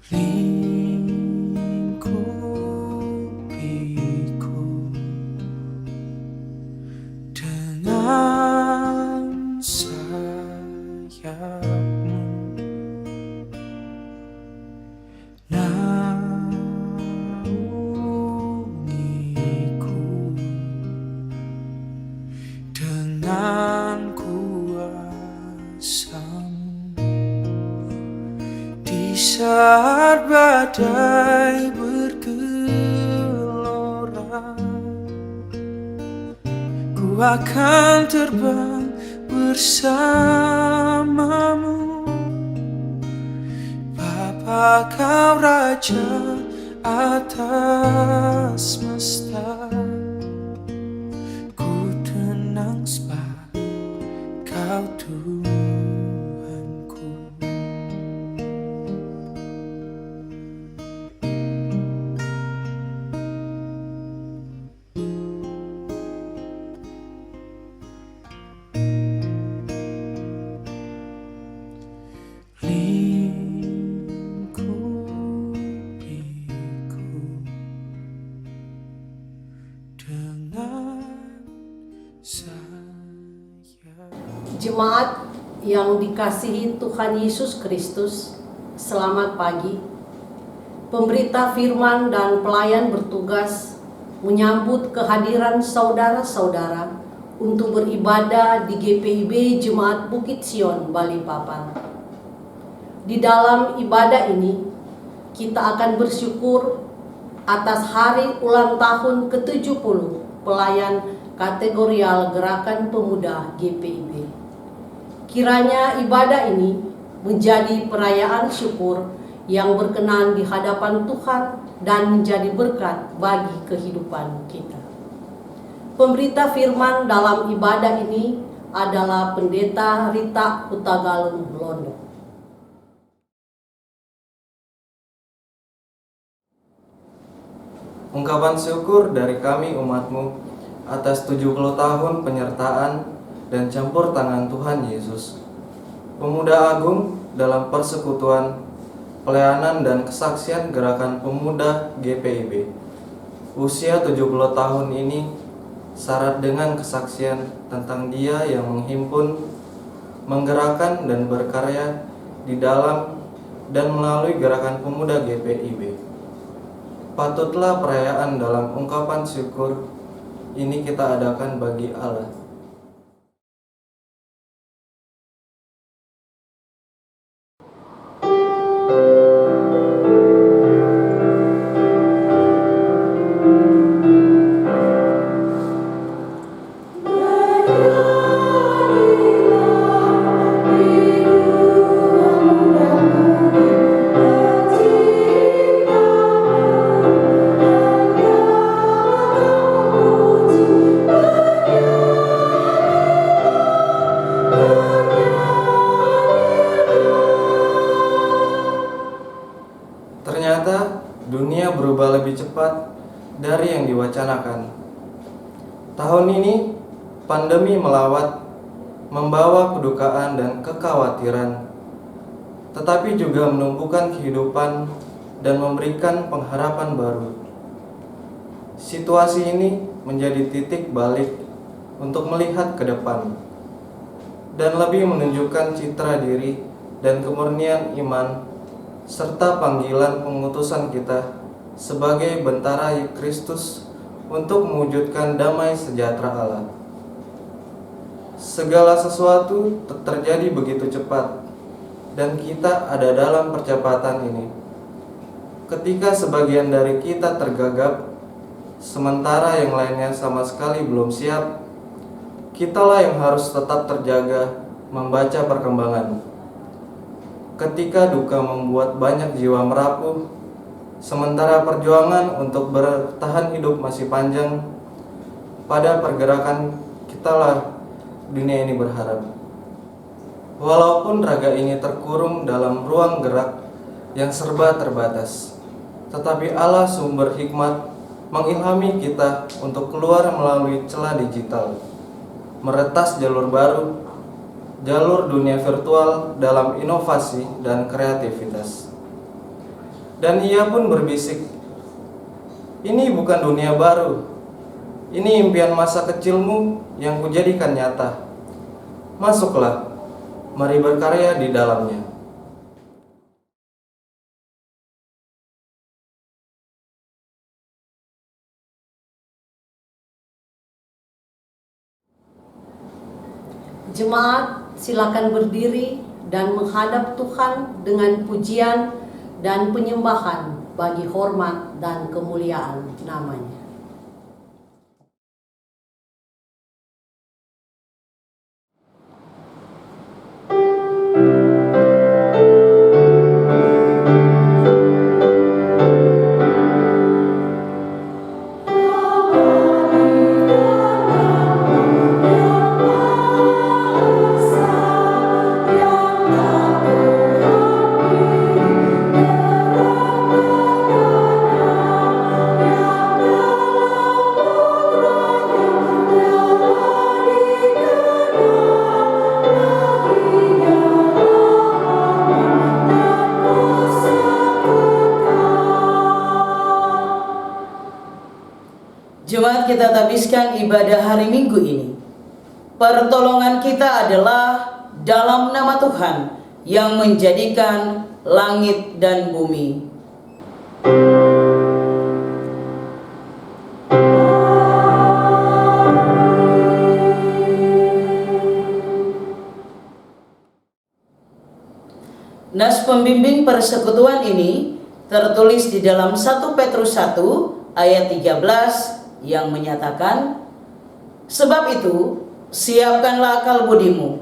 lingkupiku dengan sayapmu, naungiku dengan kuasa-Mu. Di saat badai bergelora, ku akan terbang bersamamu. Bapa, Kau Raja atas semesta, ku tenang sebab Kau Tuhanku. Lingkupiku dengan sayap. Jemaat yang dikasihi Tuhan Yesus Kristus, selamat pagi. Pemberita firman dan pelayan bertugas menyambut kehadiran saudara-saudara untuk beribadah di GPIB Jemaat Bukit Sion, Balikpapan. Di dalam ibadah ini, kita akan bersyukur atas hari ulang tahun ke-70 pelayan kategorial Gerakan Pemuda GPIB. Kiranya ibadah ini menjadi perayaan syukur yang berkenan di hadapan Tuhan dan menjadi berkat bagi kehidupan kita. Pemberita firman dalam ibadah ini adalah Pendeta Rita Hutagalung Londo. Ungkapan syukur dari kami umat-Mu atas 70 tahun penyertaan dan campur tangan Tuhan Yesus, Pemuda Agung dalam persekutuan, pelayanan dan kesaksian Gerakan Pemuda GPIB. Usia 70 tahun ini syarat dengan kesaksian tentang Dia yang menghimpun, menggerakkan dan berkarya di dalam dan melalui Gerakan Pemuda GPIB. Patutlah perayaan dalam ungkapan syukur ini kita adakan bagi Allah. Ternyata dunia berubah lebih cepat dari yang diwacanakan. Tahun ini pandemi melawat, membawa kedukaan dan kekhawatiran, tetapi juga menumbuhkan kehidupan dan memberikan pengharapan baru. Situasi ini menjadi titik balik untuk melihat ke depan dan lebih menunjukkan citra diri dan kemurnian iman serta panggilan pengutusan kita sebagai bentara Kristus untuk mewujudkan damai sejahtera Allah. Segala sesuatu terjadi begitu cepat dan kita ada dalam percepatan ini. Ketika sebagian dari kita tergagap, sementara yang lainnya sama sekali belum siap, kitalah yang harus tetap terjaga membaca perkembangan. Ketika duka membuat banyak jiwa merapuh, sementara perjuangan untuk bertahan hidup masih panjang, pada pergerakan kitalah dunia ini berharap. Walaupun raga ini terkurung dalam ruang gerak yang serba terbatas, tetapi Allah sumber hikmat mengilhami kita untuk keluar melalui celah digital, meretas jalur baru, jalur dunia virtual dalam inovasi dan kreativitas. Dan ia pun berbisik, "Ini bukan dunia baru. Ini impian masa kecilmu yang kujadikan nyata. Masuklah, mari berkarya di dalamnya." Jemaat, silakan berdiri dan menghadap Tuhan dengan pujian dan penyembahan bagi hormat dan kemuliaan namanya. Jemaat, kita habiskan ibadah hari Minggu ini. Pertolongan kita adalah dalam nama Tuhan yang menjadikan langit dan bumi. Nas pembimbing persekutuan ini tertulis di dalam 1 Petrus 1 ayat 13 yang menyatakan, "Sebab itu, siapkanlah akal budimu,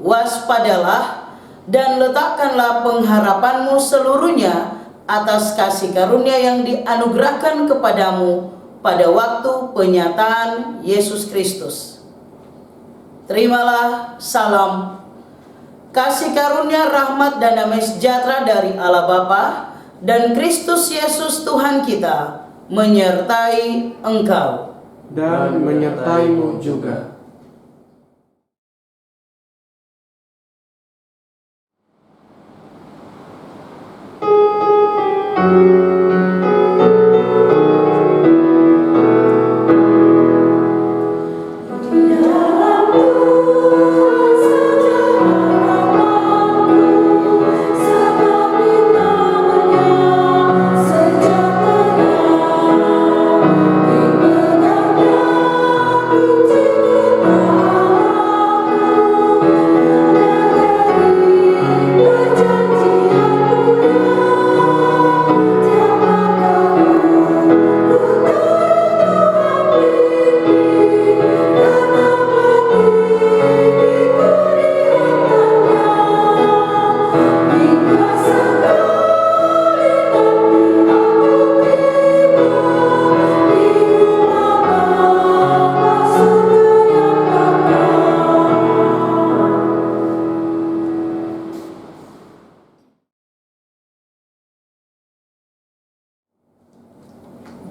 waspadalah, dan letakkanlah pengharapanmu seluruhnya atas kasih karunia yang dianugerahkan kepadamu pada waktu penyataan Yesus Kristus. Terimalah salam, kasih karunia, rahmat, dan damai sejahtera dari Allah Bapa dan Kristus Yesus Tuhan kita menyertai engkau." Dan menyertaimu juga.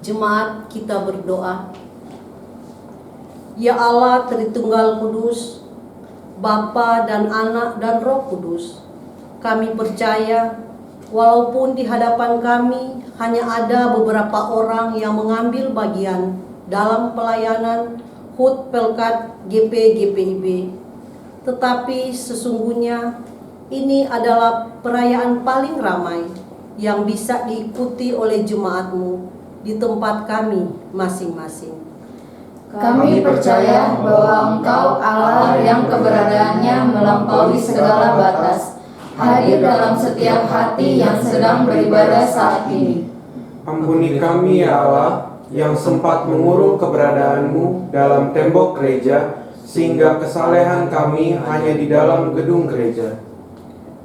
Jemaat, kita berdoa. Ya Allah Tritunggal Kudus, Bapa dan Anak dan Roh Kudus, kami percaya walaupun di hadapan kami hanya ada beberapa orang yang mengambil bagian dalam pelayanan HUT Pelkat GP-GPIB, tetapi sesungguhnya ini adalah perayaan paling ramai yang bisa diikuti oleh jemaatmu di tempat kami masing-masing. Kami percaya bahwa Engkau Allah yang keberadaannya melampaui segala batas, hadir dalam setiap hati yang sedang beribadah saat ini. Ampuni kami ya Allah, yang sempat mengurung keberadaanmu dalam tembok gereja, sehingga kesalehan kami hanya di dalam gedung gereja.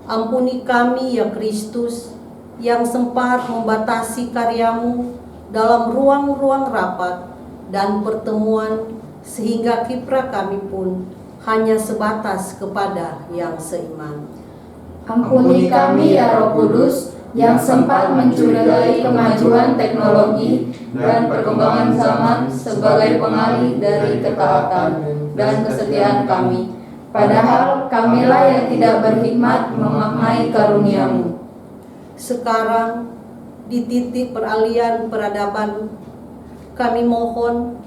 Ampuni kami ya Kristus, yang sempat membatasi karyamu dalam ruang-ruang rapat dan pertemuan, sehingga kiprah kami pun hanya sebatas kepada yang seiman. Ampuni kami ya Roh Kudus, yang sempat mencurigai kemajuan teknologi dan perkembangan zaman sebagai pengalih dari ketaatan dan kesetiaan kami. Padahal kamilah yang tidak berhikmat memaknai karunia-Mu. Sekarang di titik peralihan peradaban. Kami mohon,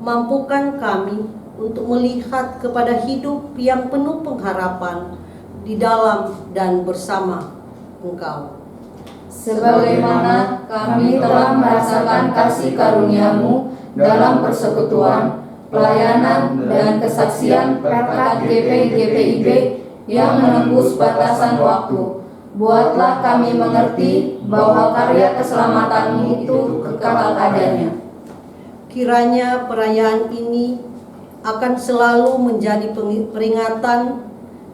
mampukan kami untuk melihat kepada hidup yang penuh pengharapan di dalam dan bersama Engkau. Sebagaimana kami telah merasakan kasih karunia-Mu dalam persekutuan, pelayanan, dan kesaksian berkat GP-GPIB yang menembus batasan waktu. Buatlah kami mengerti bahwa karya keselamatan-Mu itu kekal adanya. Kiranya perayaan ini akan selalu menjadi peringatan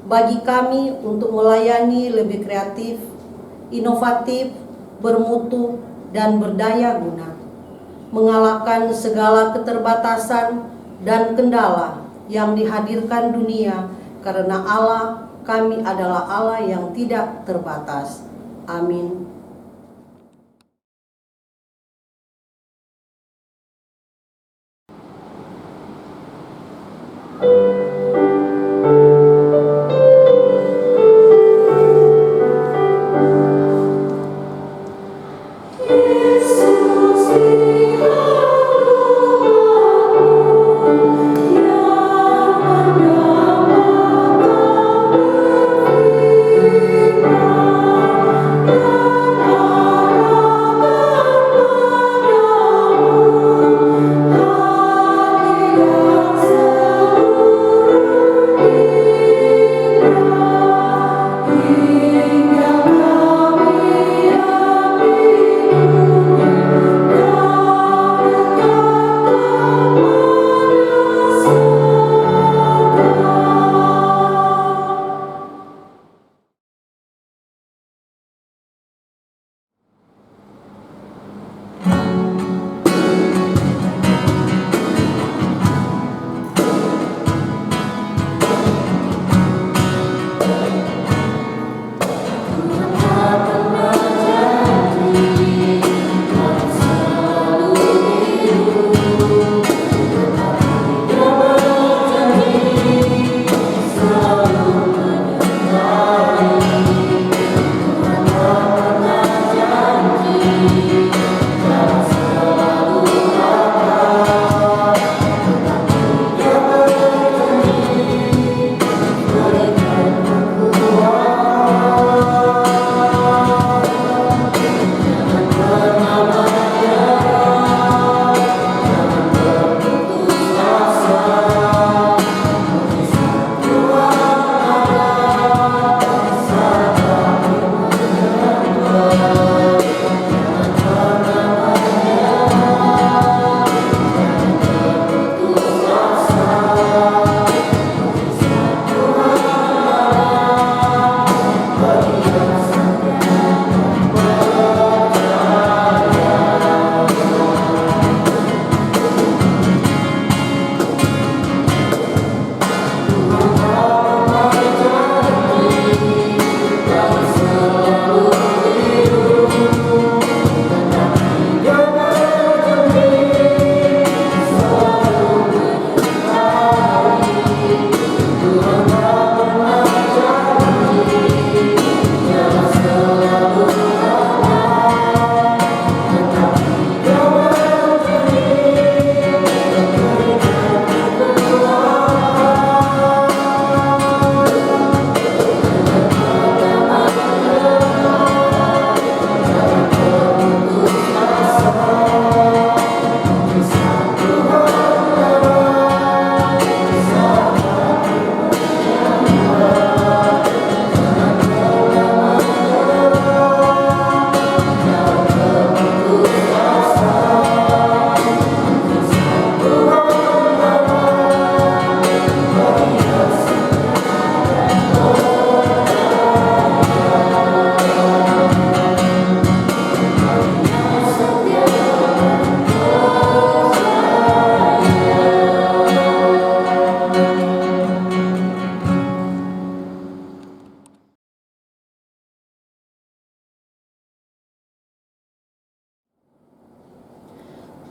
bagi kami untuk melayani lebih kreatif, inovatif, bermutu, dan berdaya guna, mengalahkan segala keterbatasan dan kendala yang dihadirkan dunia, karena Allah kami adalah Allah yang tidak terbatas. Amin.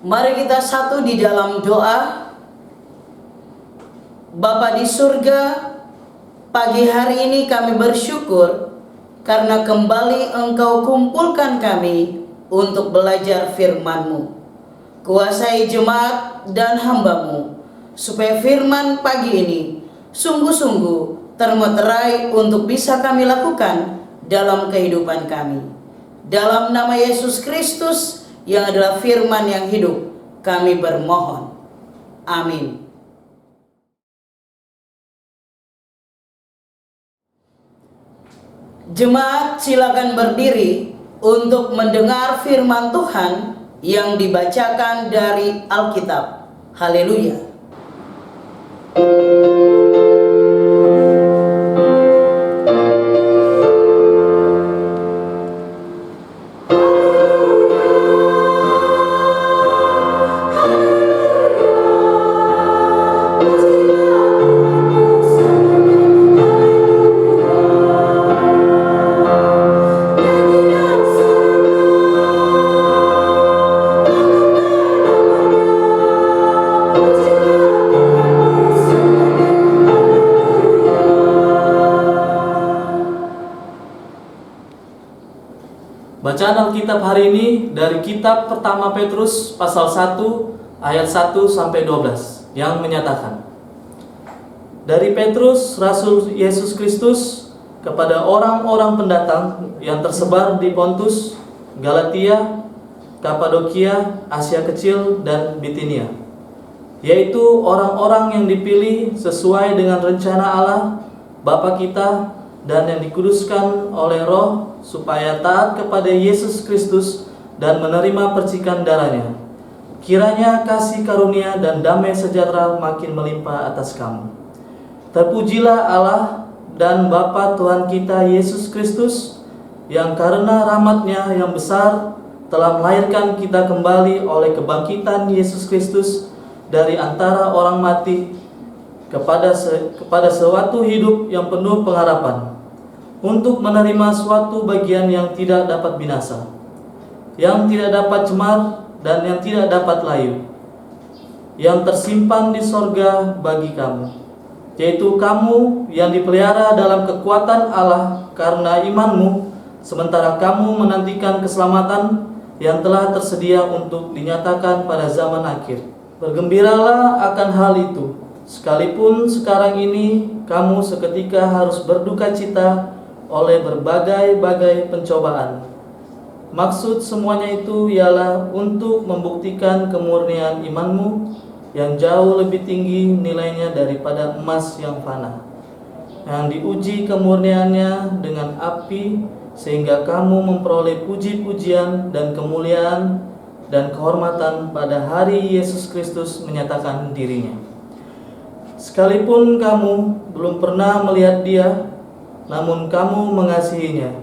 Mari kita satu di dalam doa. Bapa di surga, pagi hari ini kami bersyukur karena kembali Engkau kumpulkan kami untuk belajar firman-Mu. Kuasai jemaat dan hamba-Mu, supaya firman pagi ini sungguh-sungguh termeterai untuk bisa kami lakukan dalam kehidupan kami. Dalam nama Yesus Kristus yang adalah firman yang hidup, kami bermohon. Amin. Jemaat silakan berdiri untuk mendengar firman Tuhan yang dibacakan dari Alkitab. Haleluya. Bacaan Alkitab hari ini dari kitab pertama Petrus pasal 1 ayat 1 sampai 12 yang menyatakan, dari Petrus, Rasul Yesus Kristus, kepada orang-orang pendatang yang tersebar di Pontus, Galatia, Kapadokia, Asia Kecil, dan Bitinia, yaitu orang-orang yang dipilih sesuai dengan rencana Allah Bapa kita dan yang dikuduskan oleh Roh supaya taat kepada Yesus Kristus dan menerima percikan darahnya. Kiranya kasih karunia dan damai sejahtera makin melimpah atas kamu. Terpujilah Allah dan Bapa Tuhan kita Yesus Kristus, yang karena rahmat-Nya yang besar telah melahirkan kita kembali oleh kebangkitan Yesus Kristus dari antara orang mati kepada suatu hidup yang penuh pengharapan, untuk menerima suatu bagian yang tidak dapat binasa, yang tidak dapat cemar, dan yang tidak dapat layu, yang tersimpan di sorga bagi kamu, yaitu kamu yang dipelihara dalam kekuatan Allah karena imanmu, sementara kamu menantikan keselamatan yang telah tersedia untuk dinyatakan pada zaman akhir. Bergembiralah akan hal itu, sekalipun sekarang ini kamu seketika harus berduka cita oleh berbagai-bagai pencobaan. Maksud semuanya itu ialah untuk membuktikan kemurnian imanmu yang jauh lebih tinggi nilainya daripada emas yang fana, yang diuji kemurniannya dengan api, sehingga kamu memperoleh puji-pujian dan kemuliaan dan kehormatan pada hari Yesus Kristus menyatakan dirinya. Sekalipun kamu belum pernah melihat Dia, namun kamu mengasihinya.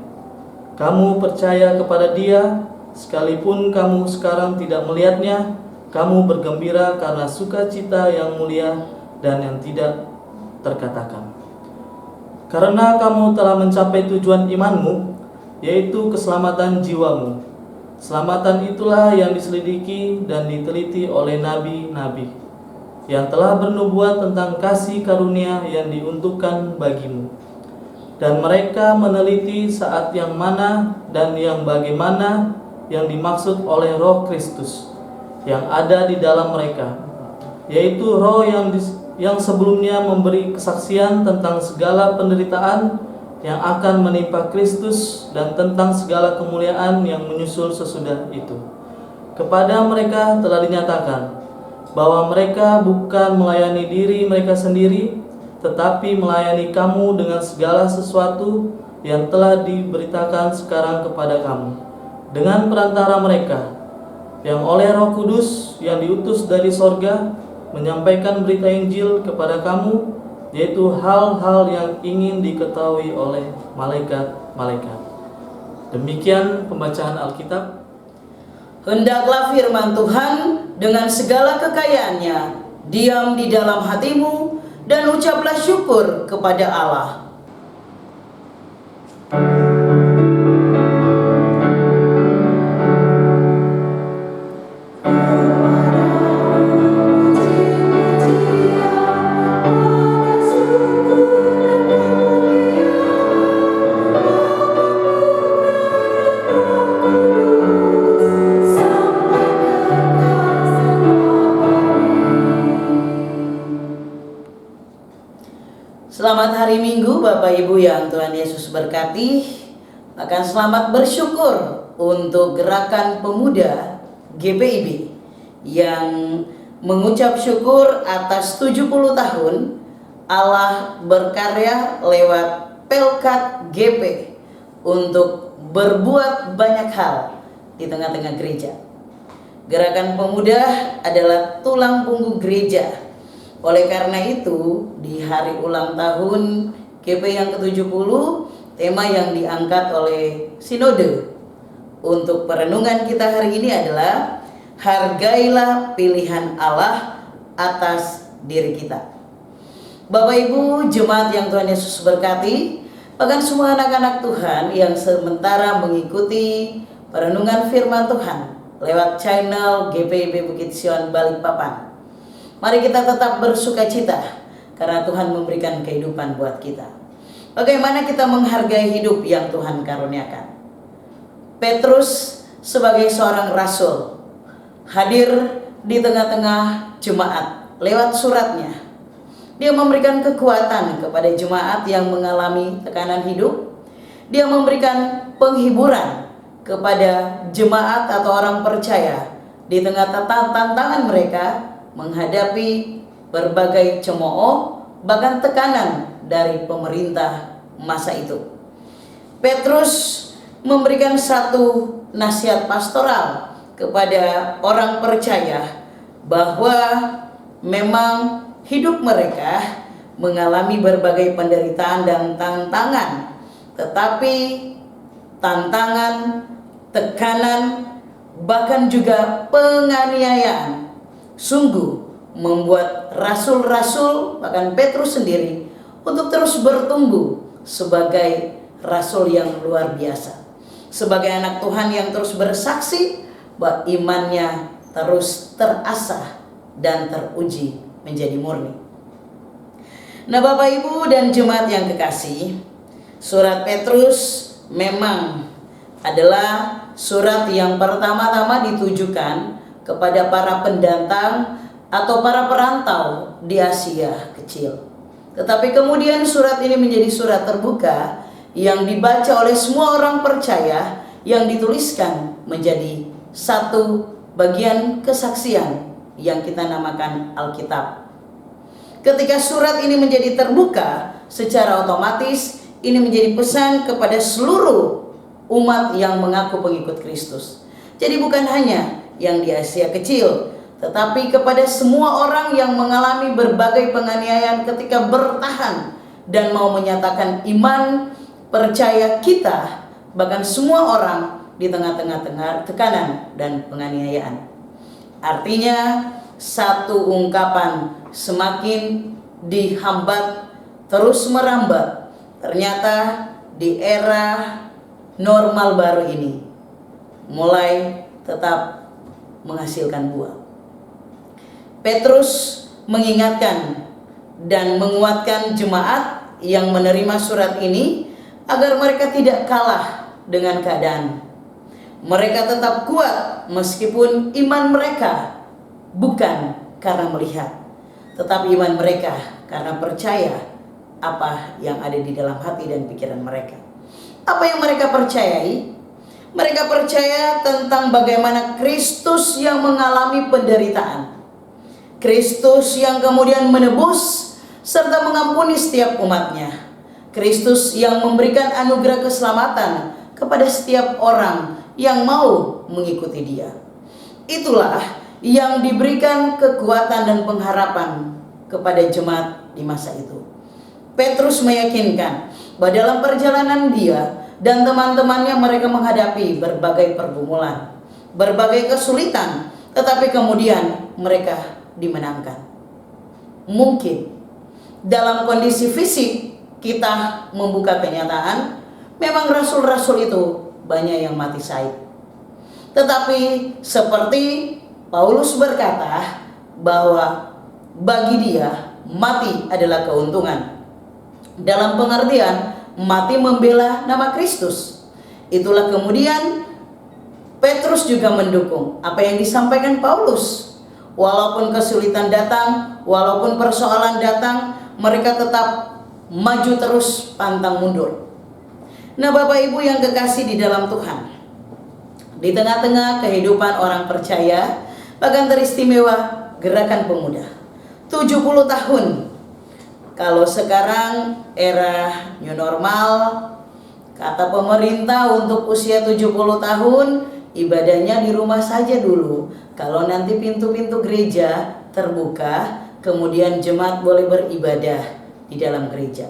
Kamu percaya kepada Dia, sekalipun kamu sekarang tidak melihatnya. Kamu bergembira karena sukacita yang mulia dan yang tidak terkatakan, karena kamu telah mencapai tujuan imanmu, yaitu keselamatan jiwamu. Keselamatan itulah yang diselidiki dan diteliti oleh nabi-nabi yang telah bernubuat tentang kasih karunia yang diuntukkan bagimu. Dan mereka meneliti saat yang mana dan yang bagaimana yang dimaksud oleh Roh Kristus yang ada di dalam mereka, yaitu Roh yang sebelumnya memberi kesaksian tentang segala penderitaan yang akan menimpa Kristus dan tentang segala kemuliaan yang menyusul sesudah itu. Kepada mereka telah dinyatakan bahwa mereka bukan melayani diri mereka sendiri, tetapi melayani kamu dengan segala sesuatu yang telah diberitakan sekarang kepada kamu dengan perantara mereka, yang oleh Roh Kudus yang diutus dari sorga menyampaikan berita Injil kepada kamu, yaitu hal-hal yang ingin diketahui oleh malaikat-malaikat. Demikian pembacaan Alkitab. Hendaklah firman Tuhan dengan segala kekayaannya diam di dalam hatimu, dan ucaplah syukur kepada Allah. Ibu yang Tuhan Yesus berkati, akan selamat bersyukur untuk Gerakan Pemuda GPIB yang mengucap syukur atas 70 tahun Allah berkarya lewat Pelkat GP untuk berbuat banyak hal di tengah-tengah gereja. Gerakan Pemuda adalah tulang punggung gereja. Oleh karena itu, di hari ulang tahun GP yang ke-70, tema yang diangkat oleh Sinode untuk perenungan kita hari ini adalah hargailah pilihan Allah atas diri kita. Bapak Ibu jemaat yang Tuhan Yesus berkati, bahkan semua anak-anak Tuhan yang sementara mengikuti perenungan firman Tuhan lewat channel GPIB Bukit Sion Balikpapan. Mari kita tetap bersukacita karena Tuhan memberikan kehidupan buat kita. Bagaimana kita menghargai hidup yang Tuhan karuniakan? Petrus sebagai seorang rasul hadir di tengah-tengah jemaat lewat suratnya. Dia memberikan kekuatan kepada jemaat yang mengalami tekanan hidup. Dia memberikan penghiburan kepada jemaat atau orang percaya di tengah tantangan mereka menghadapi berbagai cemooh, bahkan tekanan dari pemerintah masa itu. Petrus memberikan satu nasihat pastoral kepada orang percaya bahwa memang hidup mereka mengalami berbagai penderitaan dan tantangan, tetapi tantangan, tekanan, bahkan juga penganiayaan sungguh membuat rasul-rasul, bahkan Petrus sendiri, untuk terus bertumbuh sebagai rasul yang luar biasa, sebagai anak Tuhan yang terus bersaksi bahwa imannya terus terasah dan teruji menjadi murni. Nah, Bapak Ibu dan jemaat yang kekasih, surat Petrus memang adalah surat yang pertama-tama ditujukan kepada para pendatang atau para perantau di Asia Kecil. Tetapi kemudian surat ini menjadi surat terbuka yang dibaca oleh semua orang percaya, yang dituliskan menjadi satu bagian kesaksian yang kita namakan Alkitab. Ketika surat ini menjadi terbuka, secara otomatis ini menjadi pesan kepada seluruh umat yang mengaku pengikut Kristus. Jadi bukan hanya yang di Asia Kecil, tetapi kepada semua orang yang mengalami berbagai penganiayaan ketika bertahan dan mau menyatakan iman percaya kita, bahkan semua orang di tengah-tengah tekanan dan penganiayaan. Artinya satu ungkapan semakin dihambat terus merambat. Ternyata di era normal baru ini mulai tetap menghasilkan buah. Petrus mengingatkan dan menguatkan jemaat yang menerima surat ini agar mereka tidak kalah dengan keadaan. Mereka tetap kuat meskipun iman mereka bukan karena melihat, tetapi iman mereka karena percaya apa yang ada di dalam hati dan pikiran mereka. Apa yang mereka percayai? Mereka percaya tentang bagaimana Kristus yang mengalami penderitaan, Kristus yang kemudian menebus serta mengampuni setiap umatnya, Kristus yang memberikan anugerah keselamatan kepada setiap orang yang mau mengikuti Dia. Itulah yang diberikan kekuatan dan pengharapan kepada jemaat di masa itu. Petrus meyakinkan bahwa dalam perjalanan dia dan teman-temannya mereka menghadapi berbagai pergumulan, berbagai kesulitan, tetapi kemudian mereka dimenangkan. Mungkin dalam kondisi fisik kita membuka kenyataan, memang rasul-rasul itu banyak yang mati syahid. Tetapi seperti Paulus berkata bahwa bagi dia mati adalah keuntungan. Dalam pengertian mati membela nama Kristus. Itulah kemudian Petrus juga mendukung apa yang disampaikan Paulus. Walaupun kesulitan datang, walaupun persoalan datang, mereka tetap maju terus pantang mundur. Nah, Bapak Ibu yang kekasih di dalam Tuhan, di tengah-tengah kehidupan orang percaya, bahkan teristimewa Gerakan Pemuda 70 tahun. Kalau sekarang era new normal, kata pemerintah untuk usia 70 tahun ibadahnya di rumah saja dulu. Kalau nanti pintu-pintu gereja terbuka, kemudian jemaat boleh beribadah di dalam gereja.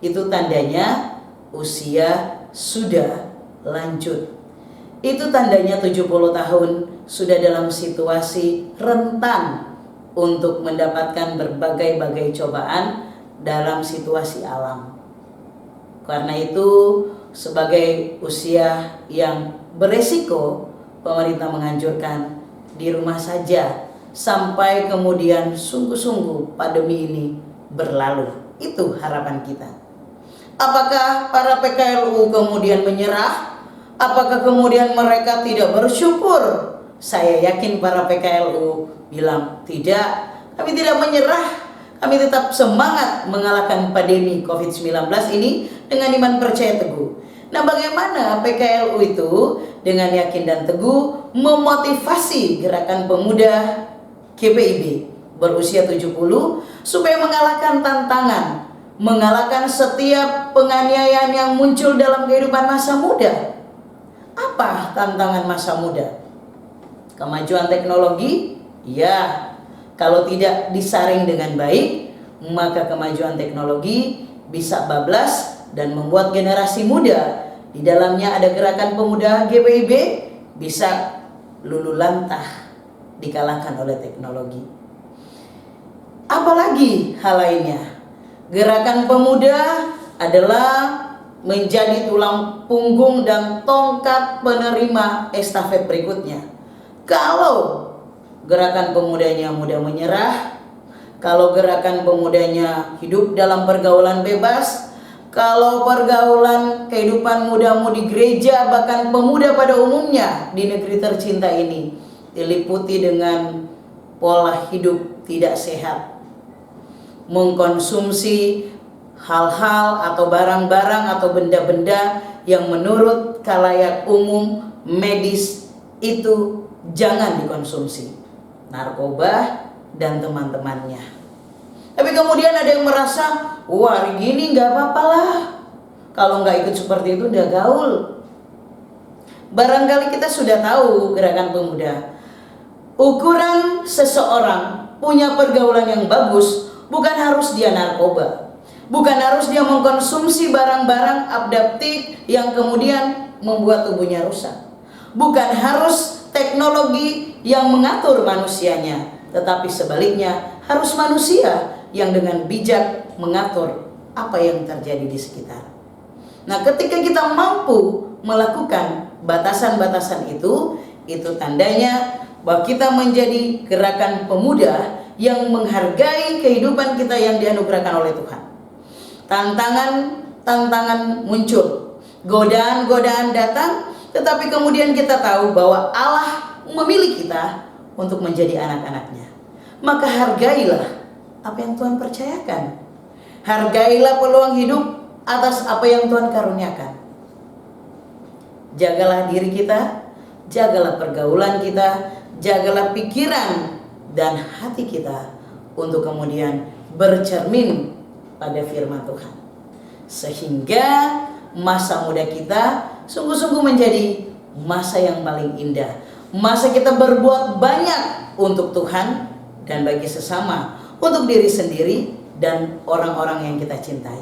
Itu tandanya usia sudah lanjut. Itu tandanya 70 tahun sudah dalam situasi rentan untuk mendapatkan berbagai-bagai cobaan dalam situasi alam. Karena itu sebagai usia yang beresiko, pemerintah menganjurkan di rumah saja sampai kemudian sungguh-sungguh pandemi ini berlalu. Itu harapan kita. Apakah para PKLU kemudian menyerah? Apakah kemudian mereka tidak bersyukur? Saya yakin para PKLU bilang tidak. Kami tidak menyerah. Kami tetap semangat mengalahkan pandemi COVID-19 ini dengan iman percaya teguh. Nah, bagaimana PKLU itu dengan yakin dan teguh memotivasi Gerakan Pemuda GPIB berusia 70 supaya mengalahkan tantangan, mengalahkan setiap penganiayaan yang muncul dalam kehidupan masa muda. Apa tantangan masa muda? Kemajuan teknologi? Ya, kalau tidak disaring dengan baik, maka kemajuan teknologi bisa bablas dan membuat generasi muda, di dalamnya ada Gerakan Pemuda GPIB, bisa luluh lantah dikalahkan oleh teknologi. Apalagi hal lainnya? Gerakan Pemuda adalah menjadi tulang punggung dan tongkat penerima estafet berikutnya. Kalau Gerakan Pemudanya mudah menyerah, kalau Gerakan Pemudanya hidup dalam pergaulan bebas, kalau pergaulan kehidupan muda-mudi gereja, bahkan pemuda pada umumnya di negeri tercinta ini diliputi dengan pola hidup tidak sehat, mengkonsumsi hal-hal atau barang-barang atau benda-benda yang menurut khalayak umum medis itu jangan dikonsumsi, narkoba dan teman-temannya. Tapi kemudian ada yang merasa, wah hari gini nggak apa-apa lah, kalau nggak ikut seperti itu udah gaul. Barangkali kita sudah tahu Gerakan Pemuda, ukuran seseorang punya pergaulan yang bagus bukan harus dia narkoba, bukan harus dia mengkonsumsi barang-barang adaptif yang kemudian membuat tubuhnya rusak, bukan harus teknologi yang mengatur manusianya, tetapi sebaliknya harus manusia yang dengan bijak mengatur apa yang terjadi di sekitar. Nah, ketika kita mampu melakukan batasan-batasan itu tandanya bahwa kita menjadi gerakan pemuda yang menghargai kehidupan kita yang dianugerahkan oleh Tuhan. Tantangan muncul, godaan-godaan datang, tetapi kemudian kita tahu bahwa Allah memilih kita untuk menjadi anak-anaknya. Maka hargailah apa yang Tuhan percayakan. Hargailah peluang hidup atas apa yang Tuhan karuniakan. Jagalah diri kita, jagalah pergaulan kita, jagalah pikiran dan hati kita untuk kemudian bercermin pada firman Tuhan, sehingga masa muda kita sungguh-sungguh menjadi masa yang paling indah, masa kita berbuat banyak untuk Tuhan dan bagi sesama, untuk diri sendiri dan orang-orang yang kita cintai,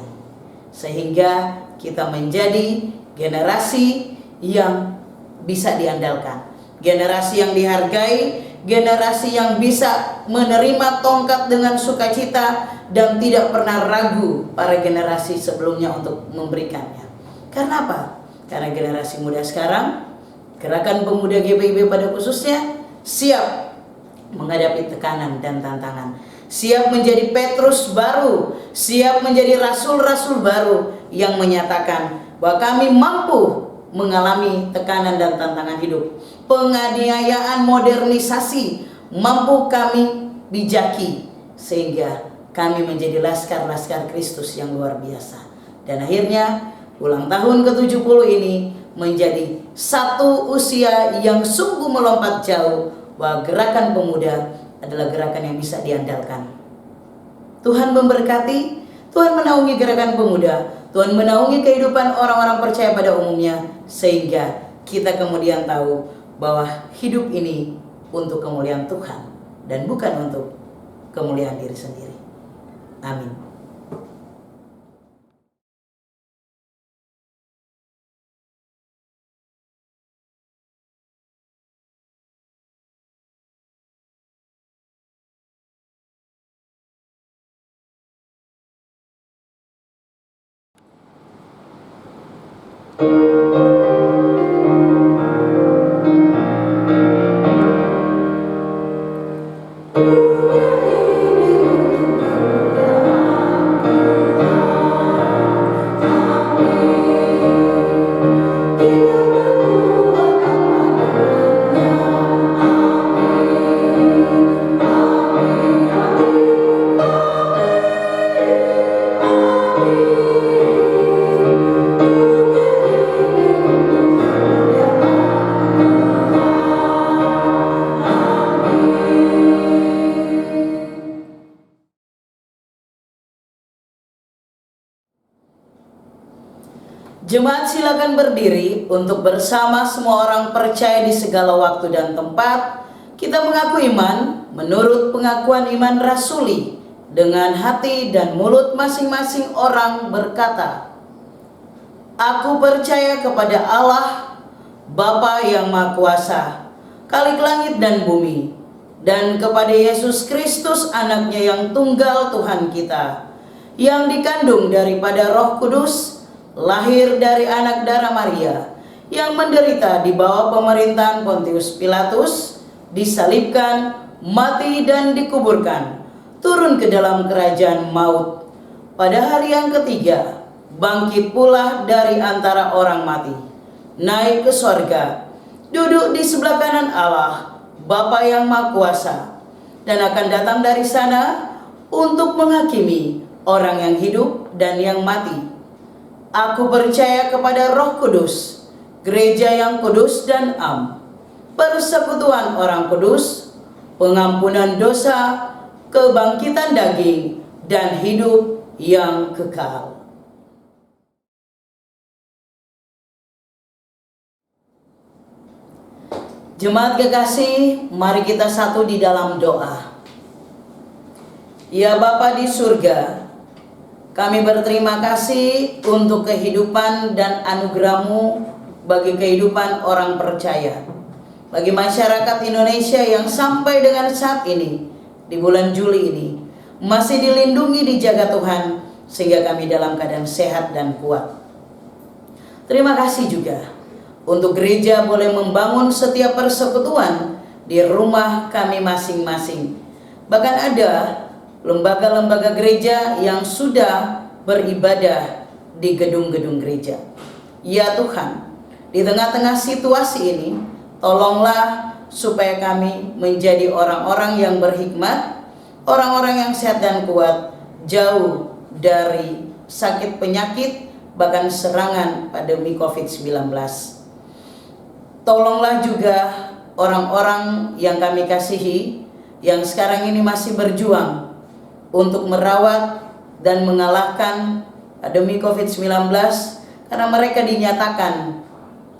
sehingga kita menjadi generasi yang bisa diandalkan, generasi yang dihargai, generasi yang bisa menerima tongkat dengan sukacita dan tidak pernah ragu para generasi sebelumnya untuk memberikannya. Karena apa? Karena generasi muda sekarang, Gerakan Pemuda GPIB pada khususnya, siap menghadapi tekanan dan tantangan, siap menjadi Petrus baru, siap menjadi rasul-rasul baru yang menyatakan bahwa kami mampu mengalami tekanan dan tantangan hidup, penganiayaan, modernisasi, mampu kami bijaki, sehingga kami menjadi laskar-laskar Kristus yang luar biasa. Dan akhirnya ulang tahun ke-70 ini menjadi satu usia yang sungguh melompat jauh, bahwa gerakan pemuda adalah gerakan yang bisa diandalkan. Tuhan memberkati, Tuhan menaungi gerakan pemuda, Tuhan menaungi kehidupan orang-orang percaya pada umumnya, sehingga kita kemudian tahu bahwa hidup ini untuk kemuliaan Tuhan dan bukan untuk kemuliaan diri sendiri. Amin. Jemaat silakan berdiri untuk bersama semua orang percaya di segala waktu dan tempat. Kita mengaku iman menurut pengakuan iman rasuli. Dengan hati dan mulut masing-masing orang berkata, Aku percaya kepada Allah, Bapa yang Maha Kuasa, Khalik langit dan bumi, dan kepada Yesus Kristus anaknya yang tunggal Tuhan kita, yang dikandung daripada Roh Kudus, lahir dari anak darah Maria, yang menderita di bawah pemerintahan Pontius Pilatus, disalibkan, mati dan dikuburkan, turun ke dalam kerajaan maut. Pada hari yang ketiga, bangkit pula dari antara orang mati, naik ke sorga, duduk di sebelah kanan Allah, Bapa yang Maha Kuasa, dan akan datang dari sana untuk menghakimi orang yang hidup dan yang mati. Aku percaya kepada Roh Kudus, gereja yang kudus dan am, persekutuan orang kudus, pengampunan dosa, kebangkitan daging, dan hidup yang kekal. Jemaat kekasih, mari kita satu di dalam doa. Ya Bapa di surga, kami berterima kasih untuk kehidupan dan anugerah-Mu bagi kehidupan orang percaya, bagi masyarakat Indonesia yang sampai dengan saat ini, di bulan Juli ini, masih dilindungi, dijaga Tuhan, sehingga kami dalam keadaan sehat dan kuat. Terima kasih juga untuk gereja boleh membangun setiap persekutuan di rumah kami masing-masing. Bahkan ada lembaga-lembaga gereja yang sudah beribadah di gedung-gedung gereja. Ya Tuhan, di tengah-tengah situasi ini, tolonglah supaya kami menjadi orang-orang yang berhikmat, orang-orang yang sehat dan kuat, jauh dari sakit penyakit, bahkan serangan pandemi COVID-19. Tolonglah juga orang-orang yang kami kasihi, yang sekarang ini masih berjuang untuk merawat dan mengalahkan pandemi COVID-19 karena mereka dinyatakan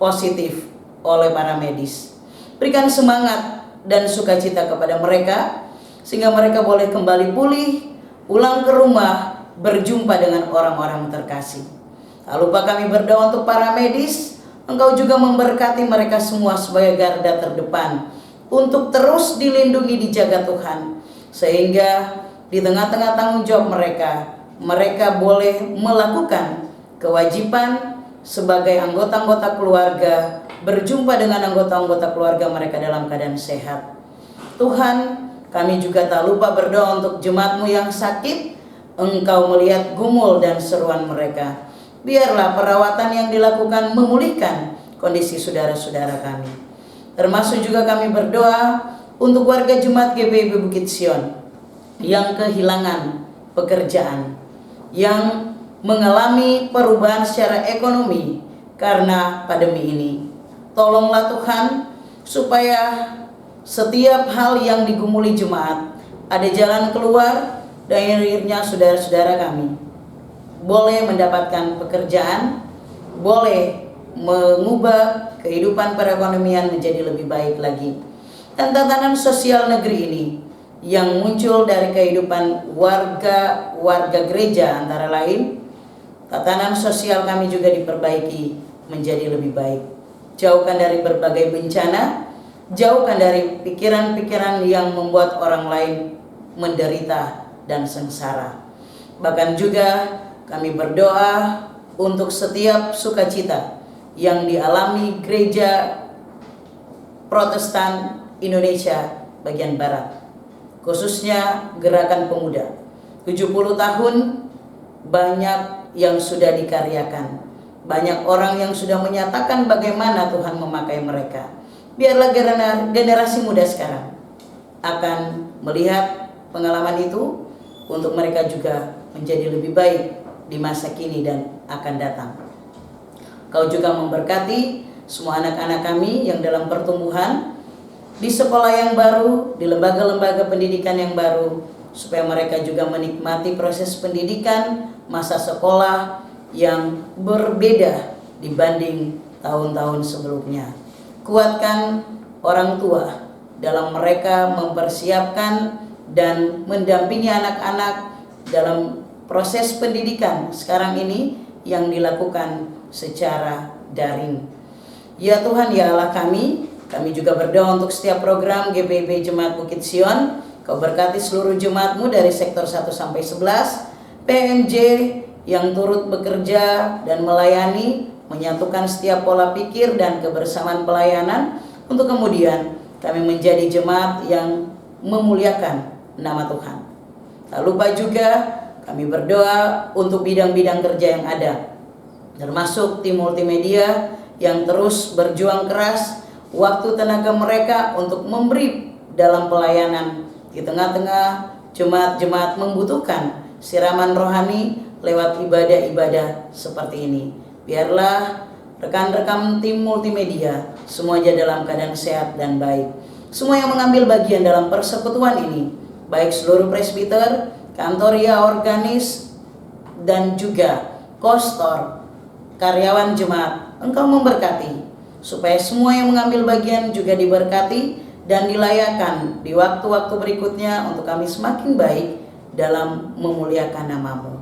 positif oleh para medis. Berikan semangat dan sukacita kepada mereka sehingga mereka boleh kembali pulih, pulang ke rumah, berjumpa dengan orang-orang terkasih. Tak lupa kami berdoa untuk para medis, Engkau juga memberkati mereka semua sebagai garda terdepan untuk terus dilindungi, dijaga Tuhan, sehingga di tengah-tengah tanggung jawab mereka boleh melakukan kewajiban sebagai anggota-anggota keluarga, berjumpa dengan anggota-anggota keluarga mereka dalam keadaan sehat. Tuhan, kami juga tak lupa berdoa untuk jemaat-Mu yang sakit. Engkau melihat gumul dan seruan mereka. Biarlah perawatan yang dilakukan memulihkan kondisi saudara-saudara kami. Termasuk juga kami berdoa untuk warga jemaat GBI Bukit Sion yang kehilangan pekerjaan, yang mengalami perubahan secara ekonomi karena pandemi ini. Tolonglah Tuhan supaya setiap hal yang digumuli jemaat ada jalan keluar, dan akhirnya saudara-saudara kami boleh mendapatkan pekerjaan, boleh mengubah kehidupan perekonomian menjadi lebih baik lagi. Dan tatanan sosial negeri ini yang muncul dari kehidupan warga gereja antara lain, tatanan sosial kami juga diperbaiki menjadi lebih baik. Jauhkan dari berbagai bencana, jauhkan dari pikiran-pikiran yang membuat orang lain menderita dan sengsara. Bahkan juga kami berdoa untuk setiap sukacita yang dialami gereja Protestan Indonesia bagian Barat, khususnya Gerakan Pemuda. 70 tahun banyak yang sudah dikaryakan, banyak orang yang sudah menyatakan bagaimana Tuhan memakai mereka. Biarlah generasi muda sekarang akan melihat pengalaman itu untuk mereka juga menjadi lebih baik di masa kini dan akan datang. Kau juga memberkati semua anak-anak kami yang dalam pertumbuhan di sekolah yang baru, di lembaga-lembaga pendidikan yang baru, supaya mereka juga menikmati proses pendidikan masa sekolah yang berbeda dibanding tahun-tahun sebelumnya. Kuatkan orang tua dalam mereka mempersiapkan dan mendampingi anak-anak dalam proses pendidikan sekarang ini yang dilakukan secara daring. Ya Tuhan, ya Allah kami juga berdoa untuk setiap program GPIB Jemaat Bukit Sion. Kau berkati seluruh jemaat-Mu dari sektor 1 sampai 11, PMJ yang turut bekerja dan melayani, menyatukan setiap pola pikir dan kebersamaan pelayanan, untuk kemudian kami menjadi jemaat yang memuliakan nama Tuhan. Tak lupa juga kami berdoa untuk bidang-bidang kerja yang ada, termasuk tim multimedia yang terus berjuang keras waktu tenaga mereka untuk memberi dalam pelayanan di tengah-tengah jemaat-jemaat membutuhkan siraman rohani lewat ibadah-ibadah seperti ini. Biarlah rekan-rekan tim multimedia semuanya dalam keadaan sehat dan baik. Semua yang mengambil bagian dalam persekutuan ini, baik seluruh presbiter, kantoria organis, dan juga kostor, karyawan jemaat, Engkau memberkati supaya semua yang mengambil bagian juga diberkati dan dilayakan di waktu-waktu berikutnya untuk kami semakin baik dalam memuliakan nama-Mu.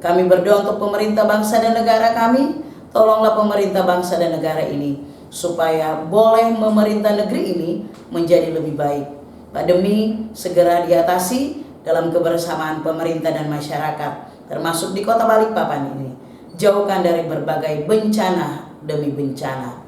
Kami berdoa untuk pemerintah bangsa dan negara kami. Tolonglah pemerintah bangsa dan negara ini supaya boleh memerintah negeri ini menjadi lebih baik. Pandemi segera diatasi dalam kebersamaan pemerintah dan masyarakat, termasuk di Kota Balikpapan ini. Jauhkan dari berbagai bencana demi bencana.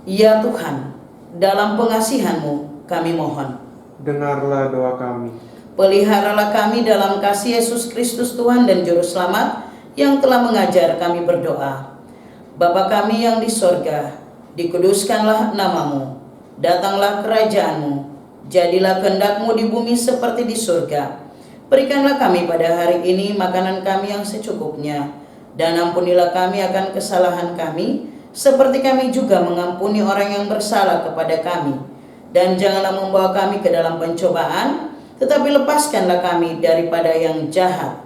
Ya Tuhan, dalam pengasihan-Mu kami mohon, Dengarlah doa kami. peliharalah kami dalam kasih Yesus Kristus Tuhan dan Juru Selamat yang telah mengajar kami berdoa. Bapa kami yang di sorga, dikuduskanlah nama-Mu, datanglah kerajaan-Mu, jadilah kehendak-Mu di bumi seperti di surga. Berikanlah kami pada hari ini makanan kami yang secukupnya, dan ampunilah kami akan kesalahan kami, seperti kami juga mengampuni orang yang bersalah kepada kami. Dan janganlah membawa kami ke dalam pencobaan, tetapi lepaskanlah kami daripada yang jahat.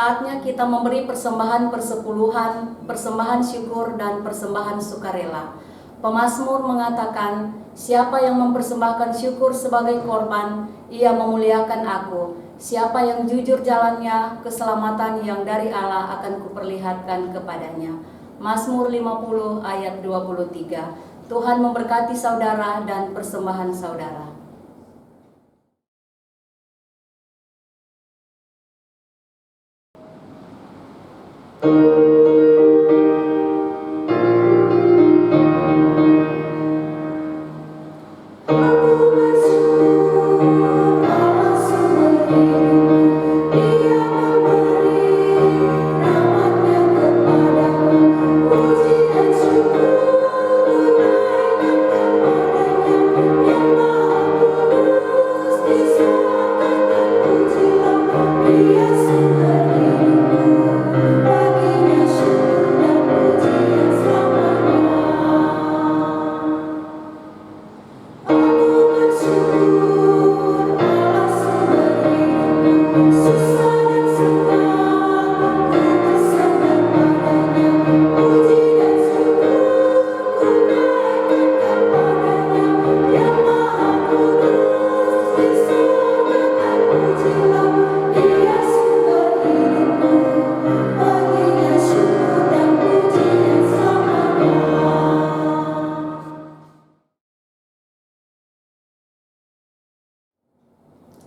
saatnya kita memberi persembahan persepuluhan, persembahan syukur, dan persembahan sukarela. Pemazmur mengatakan, siapa yang mempersembahkan syukur sebagai korban, ia memuliakan aku. Siapa yang jujur jalannya, keselamatan yang dari Allah akan kuperlihatkan kepadanya. Mazmur 50 ayat 23. Tuhan memberkati saudara dan persembahan saudara.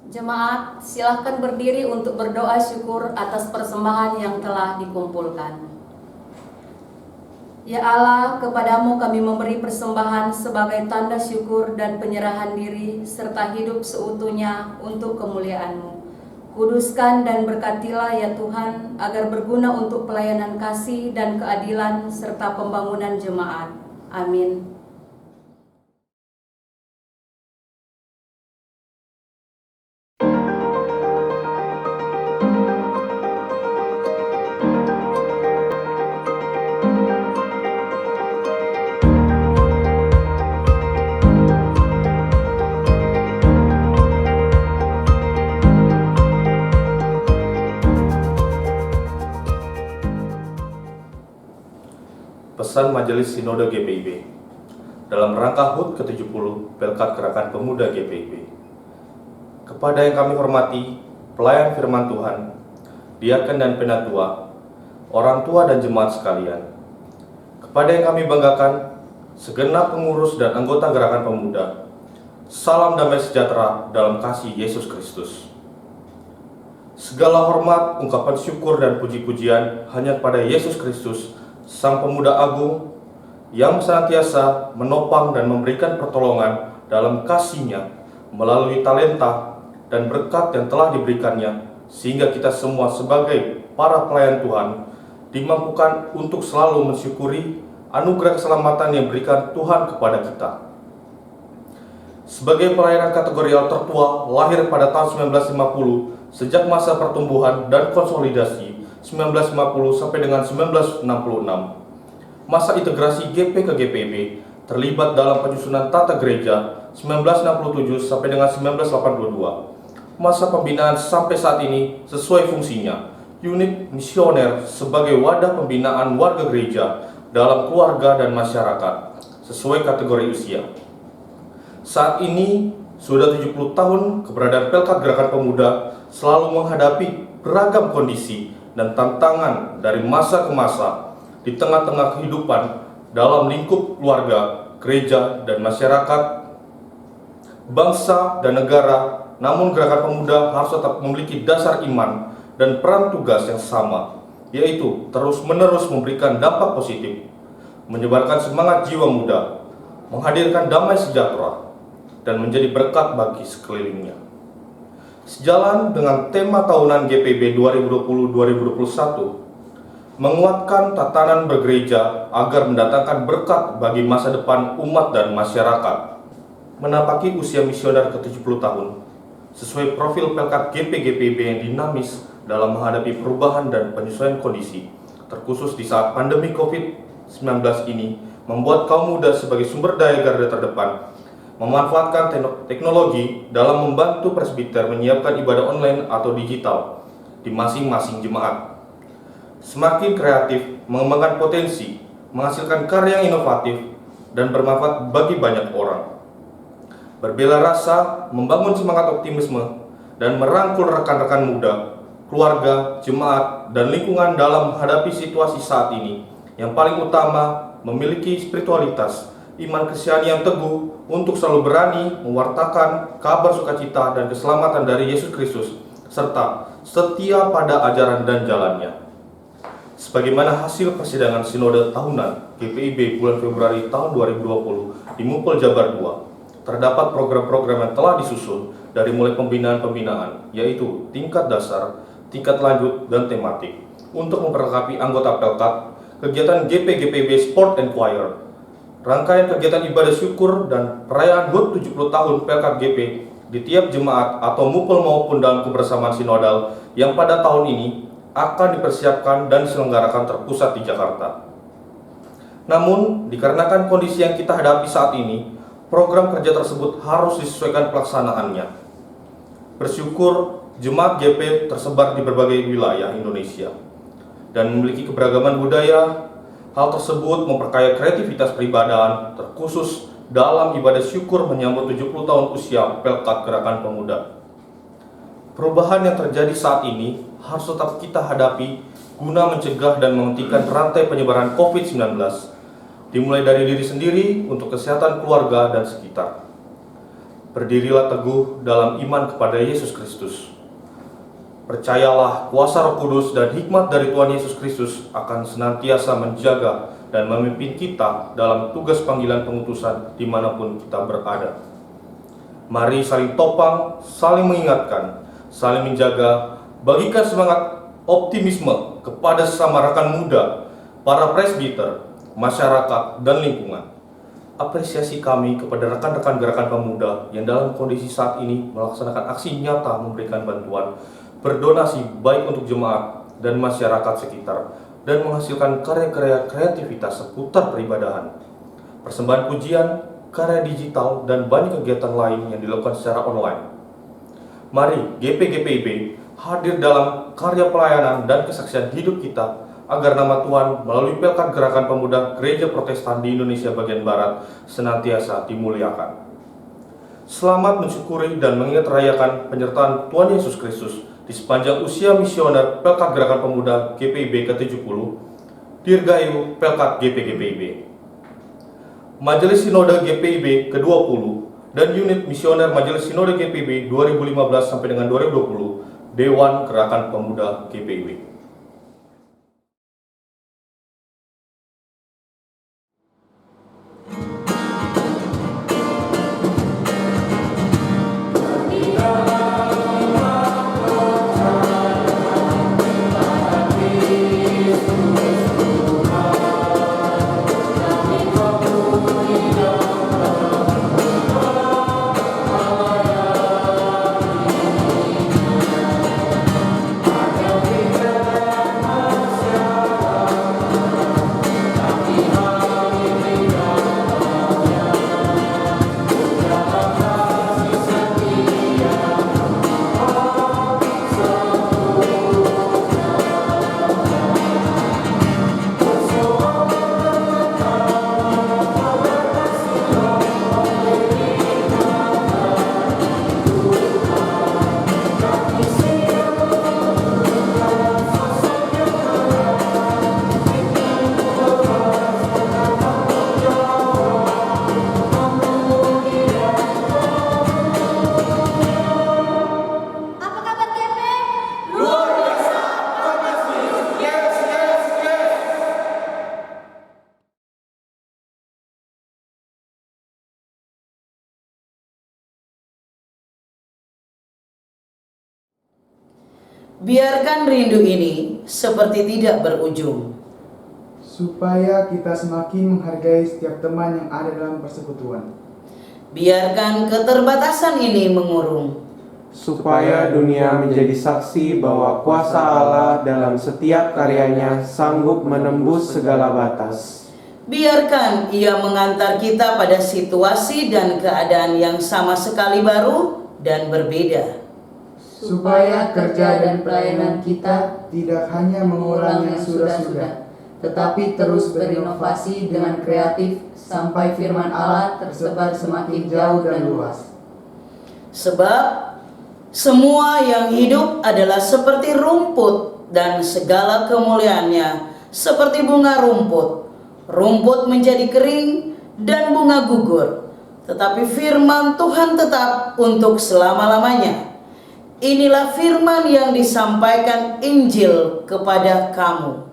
Jemaat, silahkan berdiri untuk berdoa syukur atas persembahan yang telah dikumpulkan. Ya Allah, kepadamu kami memberi persembahan sebagai tanda syukur dan penyerahan diri serta hidup seutuhnya untuk kemuliaan-Mu. Kuduskan dan berkatilah ya Tuhan, agar berguna untuk pelayanan kasih dan keadilan serta pembangunan jemaat. Amin. Pesan Majelis Sinode GPIB dalam rangka HUT ke-70 Pelkat Gerakan Pemuda GPIB. Kepada yang kami hormati, pelayan firman Tuhan, diaken dan penatua, orang tua dan jemaat sekalian. Kepada yang kami banggakan, segenap pengurus dan anggota Gerakan Pemuda, salam damai sejahtera dalam kasih Yesus Kristus. Segala hormat, ungkapan syukur dan puji-pujian hanya kepada Yesus Kristus, Sang Pemuda Agung, yang senantiasa menopang dan memberikan pertolongan dalam kasih-Nya melalui talenta dan berkat yang telah diberikannya, sehingga kita semua sebagai para pelayan Tuhan dimampukan untuk selalu mensyukuri anugerah keselamatan yang diberikan Tuhan kepada kita. Sebagai pelayanan kategorial tertua lahir pada tahun 1950, sejak masa pertumbuhan dan konsolidasi 1950 sampai dengan 1966, masa integrasi GP ke GPIB terlibat dalam penyusunan tata gereja 1967 sampai dengan 1982. Masa pembinaan sampai saat ini sesuai fungsinya, unit misioner sebagai wadah pembinaan warga gereja dalam keluarga dan masyarakat sesuai kategori usia. Saat ini sudah 70 tahun keberadaan Pelkat Gerakan Pemuda selalu menghadapi beragam kondisi dan tantangan dari masa ke masa di tengah-tengah kehidupan dalam lingkup keluarga, gereja, dan masyarakat, bangsa, dan negara. Namun Gerakan Pemuda harus tetap memiliki dasar iman dan peran tugas yang sama, yaitu terus-menerus memberikan dampak positif, menyebarkan semangat jiwa muda, menghadirkan damai sejahtera, dan menjadi berkat bagi sekelilingnya. Sejalan dengan tema tahunan GPIB 2020-2021, menguatkan tatanan bergereja agar mendatangkan berkat bagi masa depan umat dan masyarakat. Menapaki usia misioner ke-70 tahun, sesuai profil Pelkat GP-GPIB yang dinamis dalam menghadapi perubahan dan penyesuaian kondisi, terkhusus di saat pandemi COVID-19 ini, membuat kaum muda sebagai sumber daya garda terdepan, memanfaatkan teknologi dalam membantu presbiter menyiapkan ibadah online atau digital. di masing-masing jemaat. Semakin kreatif, mengembangkan potensi, menghasilkan karya yang inovatif, dan bermanfaat bagi banyak orang. Berbela rasa, membangun semangat optimisme, dan merangkul rekan-rekan muda, keluarga, jemaat, dan lingkungan dalam menghadapi situasi saat ini. Yang paling utama, memiliki spiritualitas, iman Kristiani yang teguh untuk selalu berani mewartakan kabar sukacita dan keselamatan dari Yesus Kristus, serta setia pada ajaran dan jalannya. Sebagaimana hasil persidangan Sinode Tahunan GPIB bulan Februari tahun 2020 di Mupel Jabar II, terdapat program-program yang telah disusun dari mulai pembinaan-pembinaan, yaitu tingkat dasar, tingkat lanjut, dan tematik, untuk memperlengkapi anggota Pelkat, kegiatan GP-GPIB Sport and Choir, rangkaian kegiatan ibadah syukur, dan perayaan HUT 70 tahun Pelkat GP di tiap jemaat atau Mupel maupun dalam kebersamaan sinodal yang pada tahun ini akan dipersiapkan dan diselenggarakan terpusat di Jakarta. Namun, dikarenakan kondisi yang kita hadapi saat ini, program kerja tersebut harus disesuaikan pelaksanaannya. Bersyukur, jemaat GP tersebar di berbagai wilayah Indonesia dan memiliki keberagaman budaya. Hal tersebut memperkaya kreativitas peribadahan, terkhusus dalam ibadah syukur menyambut 70 tahun usia Pelkat Gerakan Pemuda. Perubahan yang terjadi saat ini harus tetap kita hadapi guna mencegah dan menghentikan rantai penyebaran COVID-19, dimulai dari diri sendiri untuk kesehatan keluarga dan sekitar. Berdirilah teguh dalam iman kepada Yesus Kristus. Percayalah kuasa Roh Kudus dan hikmat dari Tuhan Yesus Kristus akan senantiasa menjaga dan memimpin kita dalam tugas panggilan pengutusan dimanapun kita berada. Mari saling topang, saling mengingatkan, saling menjaga, bagikan semangat optimisme kepada sesama rekan muda, para presbiter, masyarakat, dan lingkungan. Apresiasi kami kepada rekan-rekan Gerakan Pemuda yang dalam kondisi saat ini melaksanakan aksi nyata memberikan bantuan, berdonasi baik untuk jemaat dan masyarakat sekitar, dan menghasilkan karya-karya kreativitas seputar peribadahan, persembahan pujian, karya digital, dan banyak kegiatan lain yang dilakukan secara online. Mari GP-GPIB hadir dalam karya pelayanan dan kesaksian hidup kita agar nama Tuhan melalui Pelkat Gerakan Pemuda Gereja Protestan di Indonesia bagian Barat senantiasa dimuliakan. Selamat mensyukuri dan mengingat rayakan penyertaan Tuhan Yesus Kristus di sepanjang usia misioner Pelkat Gerakan Pemuda GPIB ke-70, Dirgahayu Pelkat GP-GPIB. Majelis Sinode GPIB ke-20 dan Unit Misioner Majelis Sinode GPIB 2015 sampai dengan 2020, Dewan Gerakan Pemuda GPIB. Biarkan rindu ini seperti tidak berujung, supaya kita semakin menghargai setiap teman yang ada dalam persekutuan. Biarkan keterbatasan ini mengurung, supaya dunia menjadi saksi bahwa kuasa Allah dalam setiap karyanya sanggup menembus segala batas. Biarkan ia mengantar kita pada situasi dan keadaan yang sama sekali baru dan berbeda, supaya kerja dan pelayanan kita tidak hanya mengulang yang sudah-sudah, tetapi terus berinovasi dengan kreatif sampai firman Allah tersebar semakin jauh dan luas. Sebab semua yang hidup adalah seperti rumput dan segala kemuliaannya seperti bunga rumput. Rumput menjadi kering dan bunga gugur, tetapi firman Tuhan tetap untuk selama-lamanya. Inilah firman yang disampaikan Injil kepada kamu.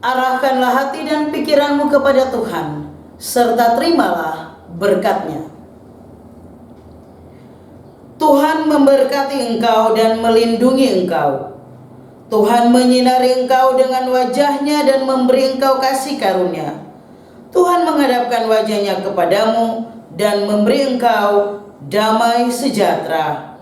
Arahkanlah hati dan pikiranmu kepada Tuhan, serta terimalah berkat-Nya. Tuhan memberkati engkau dan melindungi engkau. Tuhan menyinari engkau dengan wajah-Nya dan memberi engkau kasih karunia. Tuhan menghadapkan wajah-Nya kepadamu dan memberi engkau damai sejahtera.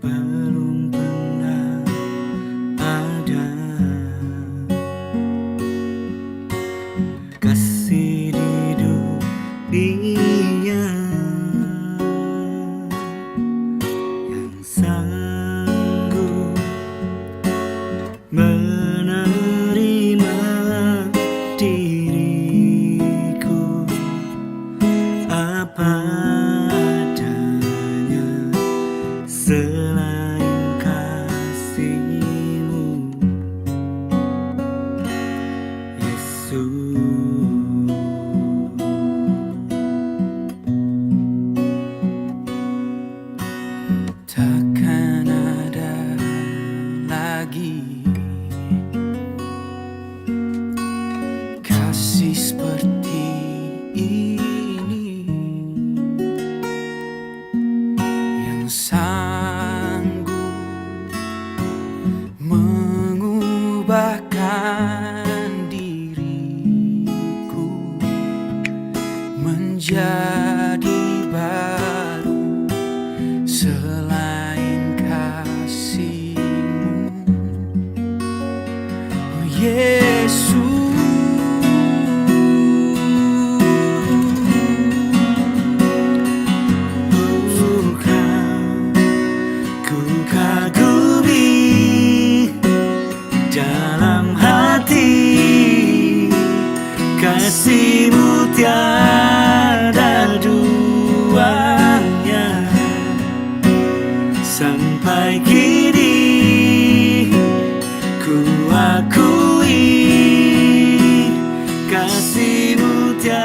Belum pernah ada kasih di dunia yang sanggup menerima diriku apa adanya selain kasih-Mu, Yesus. Takkan ada lagi kasih seperti ini yang sanggup mengubahkan diriku menjadi baru selain kasih-Mu, oh Yesus. Ku kagumi dalam hati kasih-Mu tiada duanya. Sampai kini ku akui kasih-Mu tiada